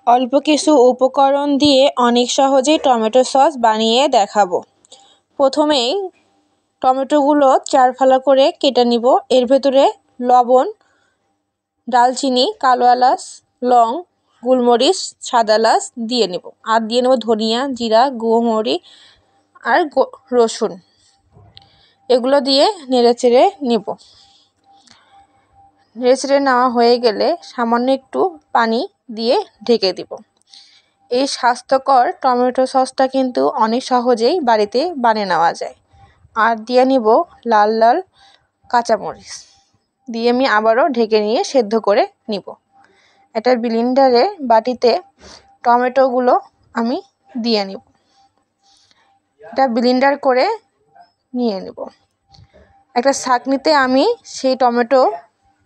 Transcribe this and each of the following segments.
অল্প কিছু উপকরণ দিয়ে অনেক সহজেই টমেটো সস বানিয়ে দেখাবো। প্রথমেই টমেটোগুলো 4 ফালা করে কেটে নিব। এর ভেতরে লবণ, দালচিনি, কালো এলাচ, লং, গোলমরিচ, সাদা এলাচ দিয়ে নিব। আর দিয়ে নেব ধনিয়া, জিরা, গুঁড়ো আর রসুন। এগুলো দিয়ে নেড়েচেড়ে নিব। নেড়েচেড়ে নেওয়া হয়ে গেলে সামান্য একটু পানি দিয়ে ঢেকে দিব। এই স্বাস্থ্যকর টমেটো সসটা কিন্তু অনেক সহজেই বাড়িতে বানিয়ে নেওয়া যায়। আর দিয়ে নিব লাল লাল কাঁচামরিচ দিয়ে আমি আবারও ঢেকে নিয়ে সেদ্ধ করে নিব। একটা ব্লেন্ডারে বাটিতে টমেটোগুলো আমি দিয়ে নিব। এটা ব্লেন্ডার করে নিয়ে নিব। একটা ছাঁকনিতে আমি সেই টমেটো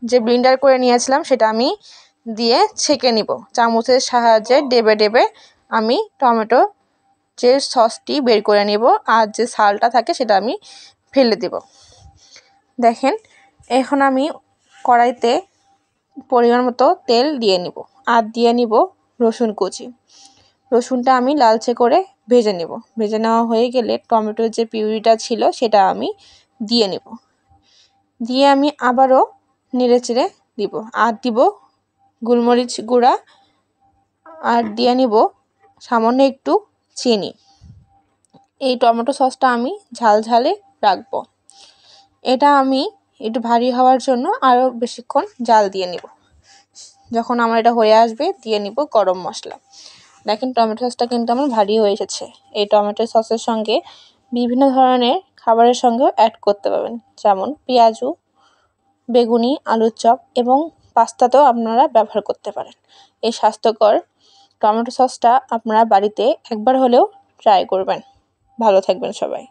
যে ব্লেন্ডার করে নিয়েছিলাম সেটা আমি দিয়ে ছেঁকে নিব। চামচের সাহায্যে ডেবে ডেবে আমি টমেটো যে সসটি বের করে নিব আর যে ছালটা থাকে সেটা আমি ফেলে দেব। দেখেন, এখন আমি কড়াইতে পরিমাণ মতো তেল দিয়ে নিব আর দিয়ে নিব রসুন কুচি। রসুনটা আমি লালচে করে ভেজে নেব। ভেজে নেওয়া হয়ে গেলে টমেটোর যে পিউরিটা ছিল সেটা আমি দিয়ে নেব। দিয়ে আমি আবারও নেড়েচেড়ে দিব আর দিব গোলমরিচ গুঁড়া আর দিয়ে নিব সামান্য একটু চিনি। এই টমেটো সসটা আমি ঝাল ঝালে রাখবো। এটা আমি একটু ভারী হওয়ার জন্য আরও বেশিক্ষণ জাল দিয়ে নিব। যখন আমার এটা হয়ে আসবে দিয়ে নিব গরম মশলা। দেখেন টমেটো সসটা কিন্তু আমার ভারী হয়ে এসেছে। এই টমেটো সসের সঙ্গে বিভিন্ন ধরনের খাবারের সঙ্গেও অ্যাড করতে পারবেন, যেমন পেঁয়াজু, বেগুনি, আলুর চপ এবং পাস্তাতেও আপনারা ব্যবহার করতে পারেন। এই স্বাস্থ্যকর টমেটো সসটা আপনারা বাড়িতে একবার হলেও ট্রাই করবেন। ভালো থাকবেন সবাই।